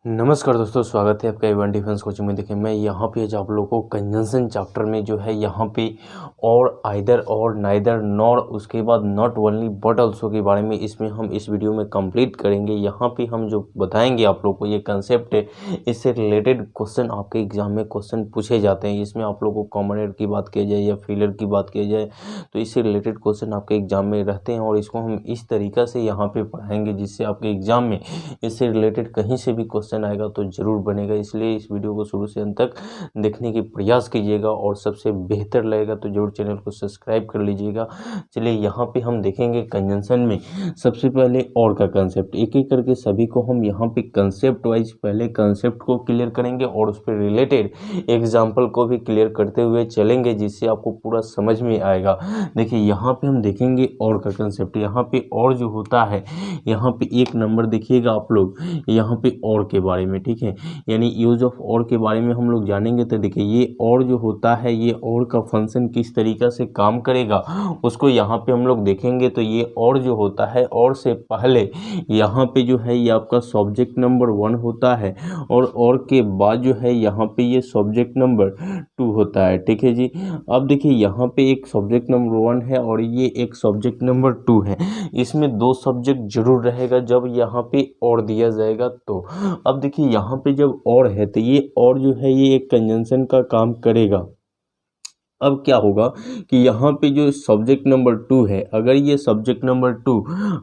नमस्कार दोस्तों, स्वागत है आपका एवन डिफेंस कोचिंग में। देखिए मैं यहाँ पे आज आप लोगों को कंजंक्शन चैप्टर में जो है यहाँ पे और आइदर और नाइदर नॉर उसके बाद नॉट ओनली बट ऑल्सो के बारे में इसमें हम इस वीडियो में कंप्लीट करेंगे। यहाँ पे हम जो बताएंगे आप लोग को ये कंसेप्ट है, इससे रिलेटेड क्वेश्चन आपके एग्जाम में क्वेश्चन पूछे जाते हैं। इसमें आप लोगों को कॉमन एरर की बात की जाए या फेलियर की बात की जाए तो इससे रिलेटेड क्वेश्चन आपके एग्जाम में रहते हैं और इसको हम इस तरीक़ा से यहाँ पर पढ़ाएँगे जिससे आपके एग्जाम में इससे रिलेटेड कहीं से भी क्वेश्चन आएगा तो ज़रूर बनेगा। इसलिए इस वीडियो को शुरू से अंत तक देखने की प्रयास कीजिएगा और सबसे बेहतर लगेगा तो जरूर चैनल को सब्सक्राइब कर लीजिएगा। चलिए यहाँ पे हम देखेंगे कंजंक्शन में सबसे पहले और का कंसेप्ट, एक एक करके सभी को हम यहाँ पे कंसेप्ट वाइज पहले कंसेप्ट को क्लियर करेंगे और उस पर रिलेटेड एग्जाम्पल को भी क्लियर करते हुए चलेंगे जिससे आपको पूरा समझ में आएगा। देखिए यहाँ पे हम देखेंगे और का कंसेप्ट, यहाँ पे और जो होता है यहाँ पे एक नंबर देखिएगा आप लोग यहाँ पे और के बारे में, ठीक है, यानी यूज ऑफ और के बारे में हम लोग जानेंगे। तो देखिए ये और जो होता है ये और का फंक्शन किस तरीक़ा से काम करेगा उसको यहाँ पे हम लोग देखेंगे। तो ये और जो होता है और से पहले यहाँ पे जो है ये आपका सब्जेक्ट नंबर 1 होता है और के बाद जो है यहाँ पे ये सब्जेक्ट नंबर 2 होता है, ठीक है जी। अब देखिए यहाँ पे एक सब्जेक्ट नंबर 1 है और ये एक सब्जेक्ट नंबर 2 है, इसमें 2 सब्जेक्ट जरूर रहेगा जब यहाँ पे और दिया जाएगा। तो अब देखिए यहाँ पे जब और है तो ये और जो है ये एक कंजंक्शन का काम करेगा। अब क्या होगा कि यहाँ पे जो सब्जेक्ट नंबर 2 है, अगर ये सब्जेक्ट नंबर 2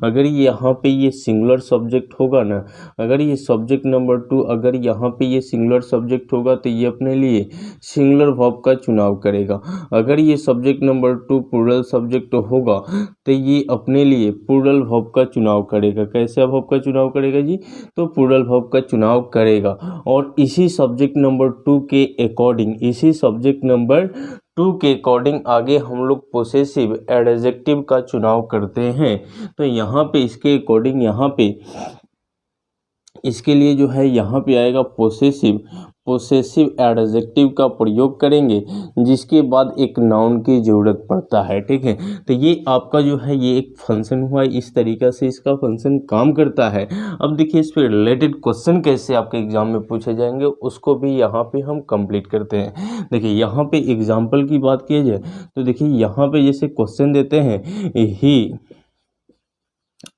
अगर यहाँ पे ये सिंगुलर सब्जेक्ट होगा ना, अगर ये सब्जेक्ट नंबर 2 अगर यहाँ पे ये सिंगुलर सब्जेक्ट होगा तो ये अपने लिए सिंगुलर वर्ब का चुनाव करेगा। अगर ये सब्जेक्ट नंबर 2 प्लूरल सब्जेक्ट होगा तो ये अपने लिए प्लूरल वर्ब का चुनाव करेगा। कैसे वर्ब का चुनाव करेगा जी? तो प्लूरल वर्ब का चुनाव करेगा और इसी सब्जेक्ट नंबर 2 के अकॉर्डिंग इसी सब्जेक्ट नंबर 2 के अकॉर्डिंग आगे हम लोग पोसेसिव एडजेक्टिव का चुनाव करते हैं। तो यहाँ पे इसके अकॉर्डिंग यहाँ पे इसके लिए जो है यहाँ पे आएगा पोसेसिव एडजेक्टिव का प्रयोग करेंगे जिसके बाद एक नाउन की ज़रूरत पड़ता है, ठीक है। तो ये आपका जो है ये एक फंक्शन हुआ, इस तरीक़ा से इसका फंक्शन काम करता है। अब देखिए इस पर रिलेटेड क्वेश्चन कैसे आपके एग्जाम में पूछे जाएंगे उसको भी यहाँ पे हम कंप्लीट करते हैं। देखिए यहाँ पे एग्जाम्पल की बात की जाए तो देखिए यहाँ पे जैसे क्वेश्चन देते हैं ही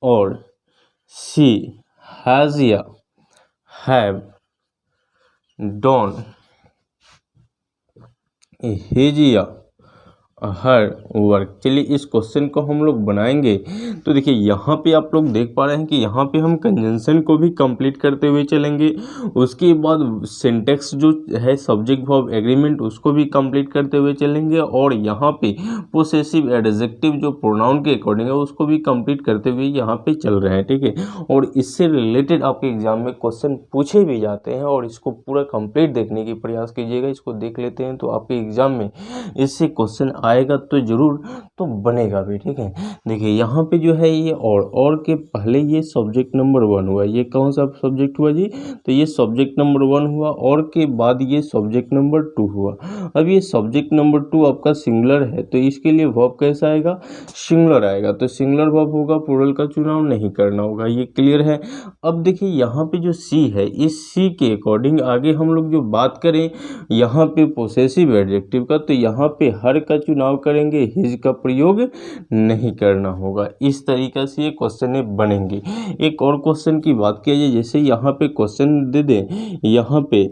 और शी हैज़ या हैव डॉन हिज या हर वर्क। चलिए इस क्वेश्चन को हम लोग बनाएंगे। तो देखिए यहाँ पे आप लोग देख पा रहे हैं कि यहाँ पे हम कंजंक्शन को भी कंप्लीट करते हुए चलेंगे, उसके बाद सिंटेक्स जो है सब्जेक्ट वर्ब एग्रीमेंट उसको भी कंप्लीट करते हुए चलेंगे और यहाँ पे पोसेसिव एडजेक्टिव जो प्रोनाउन के अकॉर्डिंग है उसको भी कंप्लीट करते हुए यहाँ पे चल रहे हैं, ठीक है। और इससे रिलेटेड आपके एग्जाम में क्वेश्चन पूछे भी जाते हैं और इसको पूरा कंप्लीट देखने की प्रयास कीजिएगा। इसको देख लेते हैं तो आपके एग्जाम में इससे क्वेश्चन आएगा तो जरूर तो बनेगा भी, ठीक है। देखिए यहाँ पे जो है ये और के पहले ये सब्जेक्ट नंबर 1 हुआ, ये कौन सा सब्जेक्ट हुआ जी? तो ये सब्जेक्ट नंबर 1 हुआ और के बाद ये सब्जेक्ट नंबर 2 हुआ। अब ये सब्जेक्ट नंबर 2 आपका सिंगुलर है तो इसके लिए वर्ब कैसा आएगा? सिंगुलर आएगा। तो सिंगुलर वर्ब होगा, प्लूरल का चुनाव नहीं करना होगा, ये क्लियर है। अब देखिए यहाँ पे जो सी है इस सी के अकॉर्डिंग आगे हम लोग जो बात करें यहाँ पे पोसेसिव एडजेक्टिव का तो यहाँ पे हर का चुनाव करेंगे, हिज का प्रयोग नहीं करना होगा। इस तरीक़े से ये क्वेश्चन बनेंगे। एक और क्वेश्चन की बात किया जाए, जैसे यहाँ पे क्वेश्चन दे दें, यहाँ पे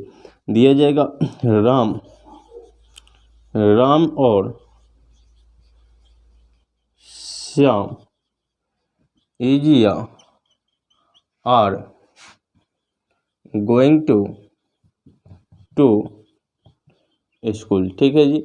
दिया जाएगा राम और श्याम इज या आर गोइंग टू स्कूल, ठीक है जी।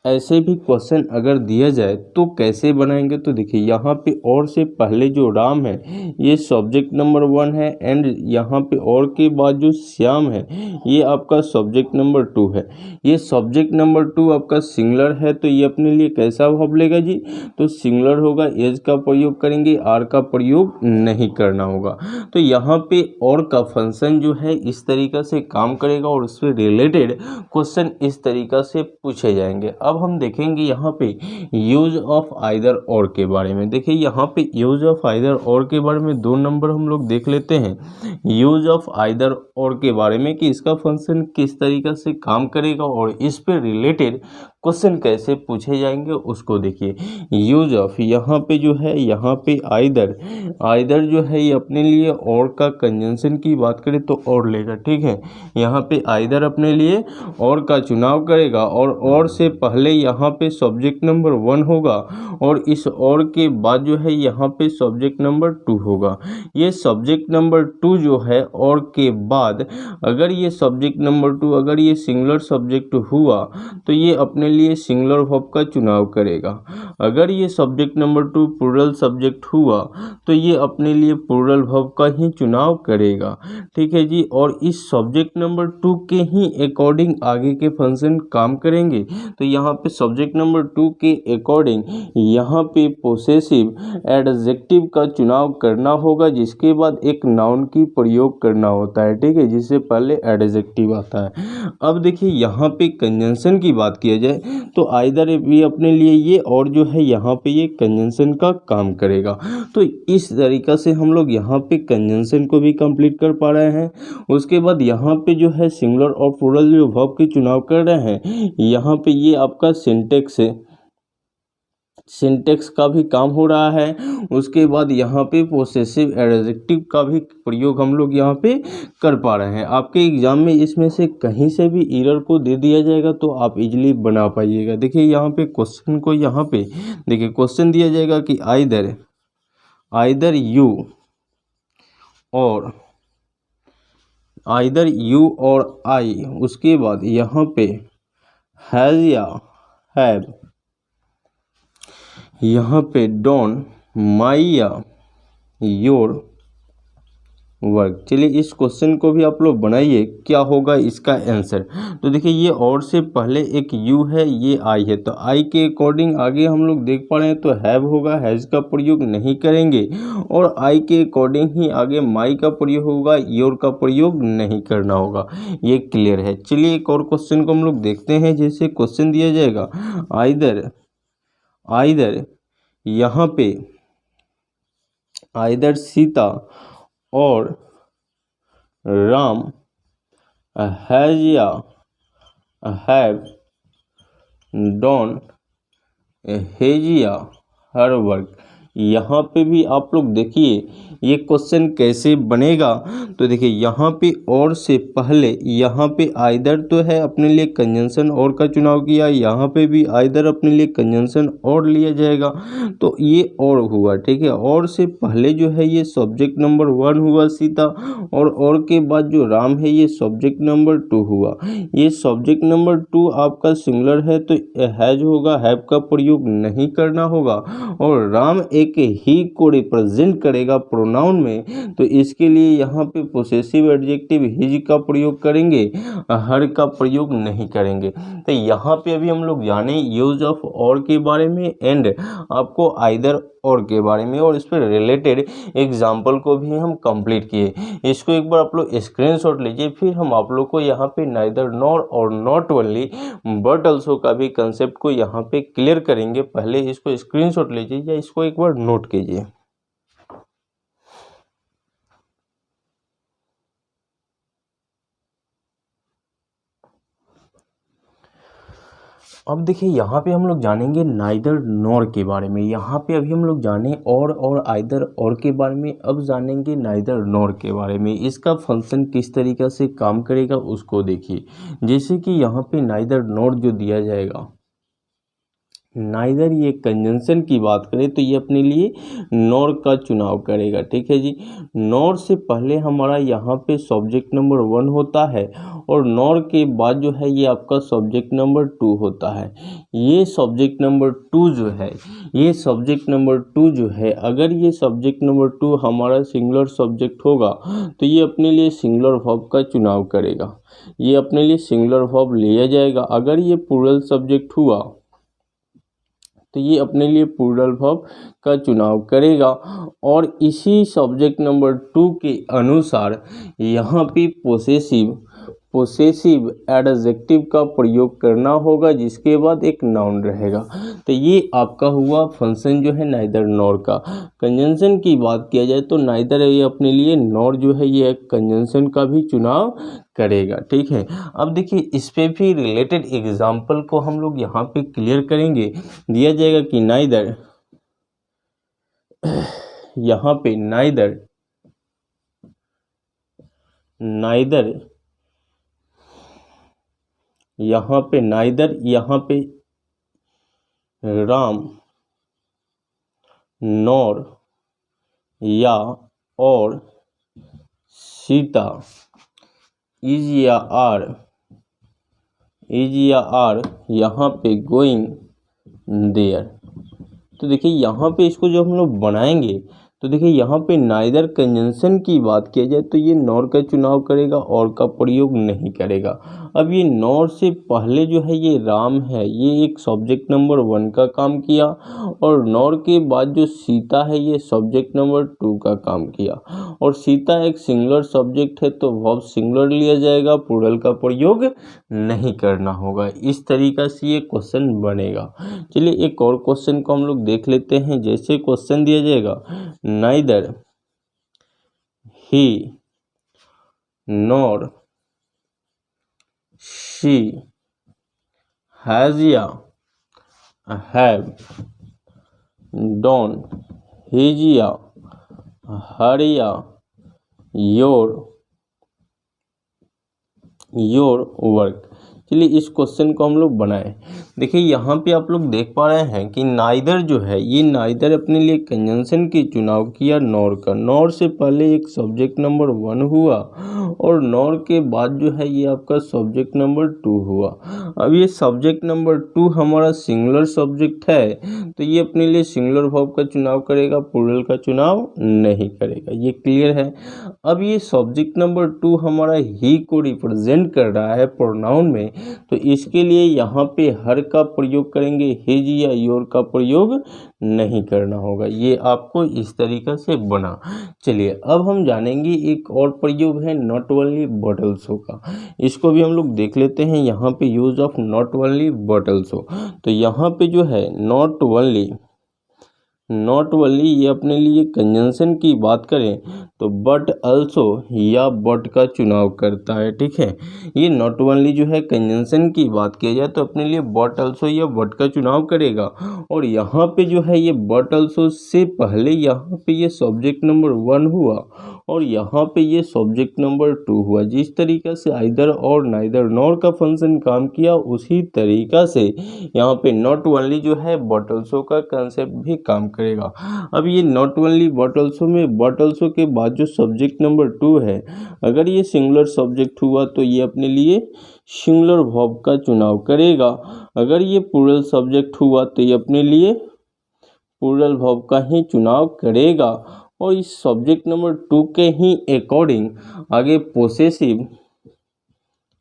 ऐसे भी क्वेश्चन अगर दिया जाए तो कैसे बनाएंगे? तो देखिए यहाँ पे और से पहले जो राम है ये सब्जेक्ट नंबर 1 है एंड यहाँ पे और के बाद जो श्याम है ये आपका सब्जेक्ट नंबर 2 है। ये सब्जेक्ट नंबर 2 आपका सिंगुलर है तो ये अपने लिए कैसा वर्ब लेगा जी? तो सिंगुलर होगा, एज का प्रयोग करेंगे, आर का प्रयोग नहीं करना होगा। तो यहाँ पे और का फंक्शन जो है इस तरीक़ा से काम करेगा और उससे रिलेटेड क्वेश्चन इस तरीक़ा से पूछे जाएंगे। अब हम देखेंगे यहाँ पे यूज ऑफ आइदर और के बारे में। देखिए यहाँ पे यूज ऑफ आइदर और के बारे में 2 नंबर हम लोग देख लेते हैं यूज ऑफ आइदर और के बारे में कि इसका फंक्शन किस तरीक़े से काम करेगा और इस पे रिलेटेड क्वेश्चन कैसे पूछे जाएंगे उसको देखिए। यूज ऑफ यहाँ पे जो है, यहाँ पे आइदर जो है ये अपने लिए और का कंजंक्शन की बात करें तो और लेगा, ठीक है। यहाँ पे आइदर अपने लिए और का चुनाव करेगा और से पहले यहाँ पे सब्जेक्ट नंबर 1 होगा और इस और के बाद जो है यहाँ पे सब्जेक्ट नंबर 2 होगा। ये सब्जेक्ट नंबर 2 जो है और के बाद अगर ये सब्जेक्ट नंबर 2 अगर ये सिंगुलर सब्जेक्ट हुआ तो ये अपने लिए सिंगुलर वर्ब का चुनाव करेगा। अगर ये सब्जेक्ट नंबर 2 प्लूरल सब्जेक्ट हुआ तो ये अपने लिए प्लूरल वर्ब का ही चुनाव करेगा, ठीक है जी। और इस सब्जेक्ट नंबर 2 के ही अकॉर्डिंग आगे के फंक्शन काम करेंगे। तो यहाँ पे सब्जेक्ट नंबर 2 के अकॉर्डिंग यहाँ पे पोसेसिव एडजेक्टिव का चुनाव करना होगा, जिसके बाद एक नाउन की प्रयोग करना होता है, ठीक है, जिससे पहले एडजेक्टिव आता है। अब देखिए यहाँ पे कंजंक्शन की बात किया जाए तो आइदर भी अपने लिए ये और जो है यहाँ पे ये कंजंक्शन का काम करेगा। तो इस तरीक़ा से हम लोग यहाँ पे कंजंक्शन को भी कंप्लीट कर पा रहे हैं। उसके बाद यहाँ पे जो है सिंगुलर और प्लूरल जो वर्ब के चुनाव कर रहे हैं, यहाँ पे ये आपका सिंटेक्स का भी काम हो रहा है। उसके बाद यहाँ पे पोसेसिव एडजेक्टिव का भी प्रयोग हम लोग यहाँ पे कर पा रहे हैं। आपके एग्जाम में इसमें से कहीं से भी एरर को दे दिया जाएगा तो आप इजीली बना पाइएगा। देखिए यहाँ पे क्वेश्चन को यहाँ पे देखिए क्वेश्चन दिया जाएगा कि आइदर यू और आई, उसके बाद यहाँ पे हैज़ या हैव, यहाँ पे डॉन, माई या योर वर्क। चलिए इस क्वेश्चन को भी आप लोग बनाइए, क्या होगा इसका आंसर। तो देखिए ये और से पहले एक यू है, ये आई है, तो आई के अकॉर्डिंग आगे हम लोग देख पा रहे हैं तो हैव होगा, हैज़ का प्रयोग नहीं करेंगे। और आई के अकॉर्डिंग ही आगे माई का प्रयोग होगा, योर का प्रयोग नहीं करना होगा। ये क्लियर है। चलिए एक और क्वेश्चन को हम लोग देखते हैं। जैसे क्वेश्चन दिया जाएगा आइदर यहाँ पे आइदर सीता और राम हैज़ या हैव डॉन हेज या हर वर्क। यहाँ पे भी आप लोग देखिए ये क्वेश्चन कैसे बनेगा। तो देखिए यहाँ पे और से पहले यहाँ पे आइदर तो है, अपने लिए कंजंक्शन और का चुनाव किया, यहाँ पे भी आइदर अपने लिए कंजंक्शन और लिया जाएगा, तो ये और हुआ, ठीक है। और से पहले जो है ये सब्जेक्ट नंबर 1 हुआ सीता, और के बाद जो राम है ये सब्जेक्ट नंबर 2 हुआ। ये सब्जेक्ट नंबर 2 आपका सिंगुलर है तो हैज होगा, हैव का प्रयोग नहीं करना होगा। और राम एक ही को रिप्रेजेंट करेगा प्रोनाउन में, तो इसके लिए यहाँ पे पोसेसिव एडजेक्टिव हिज का प्रयोग करेंगे, हर का प्रयोग नहीं करेंगे। तो यहाँ पे अभी हम लोग जाने यूज ऑफ और के बारे में एंड आपको आइदर और के बारे में, और इस पर रिलेटेड एग्जाम्पल को भी हम कंप्लीट किए। इसको एक बार आप लोग स्क्रीनशॉट लीजिए, फिर हम आप लोग को यहाँ पे नाइदर नॉर और नॉट ओनली बट ऑल्सो का भी कंसेप्ट को यहाँ पे क्लियर करेंगे। पहले इसको स्क्रीनशॉट लीजिए या इसको एक बार नोट कीजिए। अब देखिए यहाँ पे हम लोग जानेंगे नाइदर नॉर के बारे में। यहाँ पे अभी हम लोग जाने और आइदर और के बारे में, अब जानेंगे नाइदर नॉर के बारे में। इसका फंक्शन किस तरीक़े से काम करेगा उसको देखिए। जैसे कि यहाँ पे नाइदर नॉर जो दिया जाएगा, नाइदर ये कंजंक्शन की बात करें तो ये अपने लिए नॉर का चुनाव करेगा, ठीक है जी। नॉर से पहले हमारा यहाँ पे सब्जेक्ट नंबर 1 होता है और नॉर के बाद जो है ये आपका सब्जेक्ट नंबर 2 होता है। ये सब्जेक्ट नंबर 2 जो है, ये सब्जेक्ट नंबर 2 जो है, अगर ये सब्जेक्ट नंबर 2 हमारा सिंगुलर सब्जेक्ट होगा तो ये अपने लिए सिंगुलर वर्ब का चुनाव करेगा, ये अपने लिए सिंगुलर वर्ब लिया जाएगा। अगर ये प्लूरल सब्जेक्ट हुआ तो ये अपने लिए प्लूरल वर्ब का चुनाव करेगा। और इसी सब्जेक्ट नंबर 2 के अनुसार यहाँ पे पोसेसिव एडजेक्टिव का प्रयोग करना होगा, जिसके बाद एक नाउन रहेगा। तो ये आपका हुआ फंक्शन जो है नाइदर नॉर का। कंजंक्शन की बात किया जाए तो नाइदर ये अपने लिए, नॉर जो है ये कंजंक्शन का भी चुनाव करेगा, ठीक है। अब देखिए इस पे भी रिलेटेड एग्जाम्पल को हम लोग यहाँ पे क्लियर करेंगे। दिया जाएगा कि नाइदर, यहाँ पे नाइदर यहाँ पे नाइदर, यहाँ पे राम नॉर या और सीता इज या आर यहाँ पे गोइंग देयर। तो देखिए यहाँ पे इसको जब हम लोग बनाएंगे तो देखिए यहाँ पे नाइदर कंजंक्शन की बात किया जाए तो ये नॉर का चुनाव करेगा, और का प्रयोग नहीं करेगा। अब ये नॉर से पहले जो है ये राम है, ये एक सब्जेक्ट नंबर 1 का काम किया, और नॉर के बाद जो सीता है ये सब्जेक्ट नंबर 2 का काम किया। और सीता एक सिंगुलर सब्जेक्ट है तो वर्ब सिंगुलर लिया जाएगा, प्लूरल का प्रयोग नहीं करना होगा। इस तरीक़ा से ये क्वेश्चन बनेगा। चलिए एक और क्वेश्चन को हम लोग देख लेते हैं। जैसे क्वेश्चन दिया जाएगा, neither he nor she has ya have done his ya her ya your work। चलिए इस क्वेश्चन को हम लोग बनाएं। देखिए यहाँ पे आप लोग देख पा रहे हैं कि नाइदर जो है ये नाइदर अपने लिए कंजंक्शन की चुनाव किया नॉर का। नॉर से पहले एक सब्जेक्ट नंबर 1 हुआ, और नॉर के बाद जो है ये आपका सब्जेक्ट नंबर 2 हुआ। अब ये सब्जेक्ट नंबर 2 हमारा सिंगुलर सब्जेक्ट है तो ये अपने लिए सिंगुलर वर्ब का चुनाव करेगा, प्लूरल का चुनाव नहीं करेगा। ये क्लियर है। अब ये सब्जेक्ट नंबर 2 हमारा ही को रिप्रेजेंट कर रहा है प्रोनाउन में, तो इसके लिए यहाँ पे हर का प्रयोग करेंगे, हिज या योर का प्रयोग नहीं करना होगा। ये आपको इस तरीक़ा से बना। चलिए अब हम जानेंगे एक और प्रयोग है नॉट ओनली बट ऑल्सो का। इसको भी हम लोग देख लेते हैं। यहाँ पे use of not only but also, तो यहाँ पे जो है नॉट ओनली ये अपने लिए कंजंक्शन की बात करें तो बट अल्सो या बट का चुनाव करता है, ठीक है। ये नॉट ओनली जो है कंजंक्शन की बात किया जाए तो अपने लिए बट अल्सो या बट का चुनाव करेगा, और यहाँ पे जो है ये बट अल्सो से पहले यहाँ पे ये सब्जेक्ट नंबर 1 हुआ, और यहाँ पे ये सब्जेक्ट नंबर 2 हुआ। जिस तरीक़ा से आइदर और नाइदर नॉर का फंक्शन काम किया उसी तरीक़ा से यहाँ पे नॉट ओनली जो है बट अल्सो का कंसेप्ट भी काम करेगा। अब ये नॉट ओनली बट अल्सो में बट अल्सो के बाद जो सब्जेक्ट नंबर 2 है, अगर ये सिंगुलर सब्जेक्ट हुआ तो ये अपने लिए सिंगुलर वर्ब का चुनाव करेगा। अगर ये प्लूरल सब्जेक्ट हुआ तो ये अपने लिए प्लूरल वर्ब का ही चुनाव करेगा, और इस सब्जेक्ट नंबर 2 के ही अकॉर्डिंग आगे पोसेसिव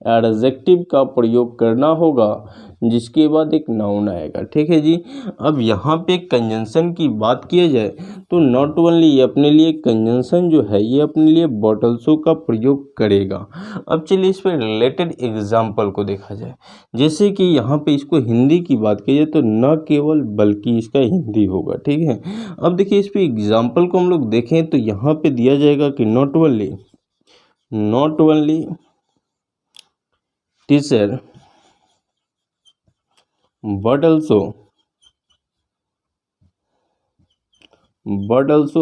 एडजेक्टिव का प्रयोग करना होगा, जिसके बाद एक नाउन आएगा, ठीक है जी। अब यहाँ पे कंजंक्शन की बात किया जाए तो नॉट ओनली ये अपने लिए कंजंक्शन जो है ये अपने लिए बट अल्सो का प्रयोग करेगा। अब चलिए इस पर रिलेटेड एग्जाम्पल को देखा जाए। जैसे कि यहाँ पे इसको हिंदी की बात की जाए तो न केवल बल्कि इसका हिंदी होगा, ठीक है। अब देखिए इस पर एग्जाम्पल को हम लोग देखें तो यहाँ पे दिया जाएगा कि not only teacher but also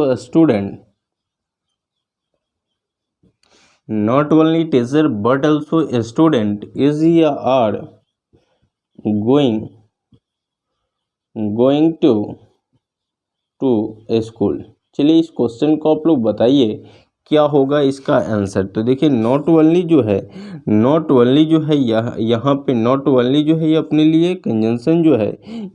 a student, not only teacher but also a student is या are going to a school। चलिए इस क्वेश्चन को आप लोग बताइए क्या होगा इसका आंसर। तो देखिए नॉट ओनली जो है यहाँ पे नॉट ओनली जो है ये अपने लिए कंजंक्शन जो है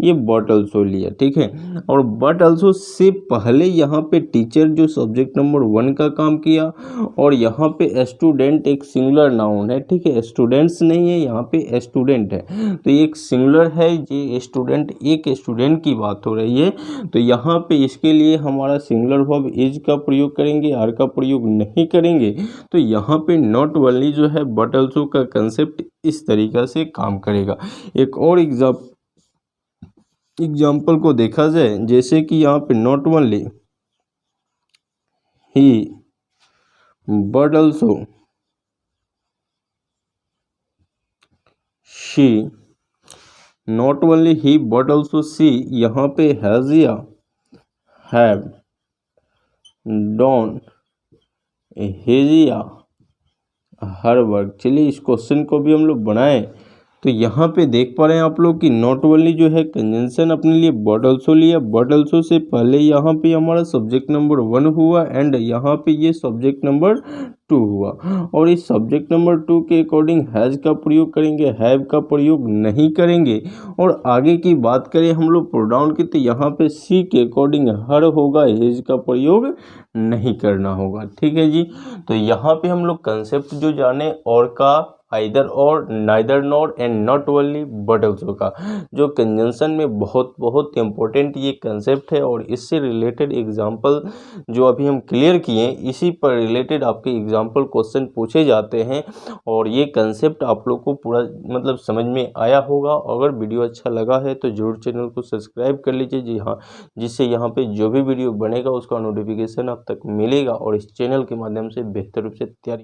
ये बट अल्सो लिया, ठीक है। और बट अल्सो से पहले यहाँ पे टीचर जो सब्जेक्ट नंबर 1 का काम किया, और यहाँ पे स्टूडेंट एक सिंगुलर नाउन है, ठीक है। स्टूडेंट्स नहीं है, यहाँ पे स्टूडेंट है, तो ये एक सिंगुलर है। ये स्टूडेंट, एक स्टूडेंट की बात हो रही है, तो यहाँ पे इसके लिए हमारा सिंगुलर वर्ब इज का प्रयोग करेंगे, आर का प्रयोग प्रयोग नहीं करेंगे। तो यहाँ पे नॉट ओनली जो है बट ऑल्सो का कंसेप्ट इस तरीक़ा से काम करेगा। एक और एग्जाम्पल को देखा जाए, जैसे कि यहाँ पे not only he but also she, not only he but also see, यहाँ पे हैज़ या हैव, डॉन, हिज या हर वर्क। चलिए इस क्वेश्चन को भी हम लोग बनाएं। तो यहाँ पे देख पा रहे हैं आप लोग कि नॉट ओनली जो है कंजंक्शन अपने लिए बट ऑल्सो लिया, बट ऑल्सो से पहले यहाँ पे हमारा सब्जेक्ट नंबर 1 हुआ एंड यहाँ पे ये सब्जेक्ट नंबर 2 हुआ, और इस सब्जेक्ट नंबर 2 के अकॉर्डिंग हैज़ का प्रयोग करेंगे, हैव का प्रयोग नहीं करेंगे। और आगे की बात करें हम लोग प्रोनाउन की, तो यहाँ पे सी के अकॉर्डिंग हर होगा, हिज का प्रयोग नहीं करना होगा। ठीक है जी। तो यहाँ पे हम लोग कंसेप्ट जो जाने और का आइदर और, neither nor and not only but also का, जो कंजंक्शन में बहुत बहुत इंपॉर्टेंट ये कंसेप्ट है, और इससे रिलेटेड एग्जांपल जो अभी हम क्लियर किए इसी पर रिलेटेड आपके एग्जांपल क्वेश्चन पूछे जाते हैं। और ये कंसेप्ट आप लोग को पूरा मतलब समझ में आया होगा। अगर वीडियो अच्छा लगा है तो जरूर चैनल को सब्सक्राइब कर लीजिए जी हाँ, जिससे यहाँ पे जो भी वीडियो बनेगा उसका नोटिफिकेशन आप तक मिलेगा और इस चैनल के माध्यम से बेहतर रूप से तैयारी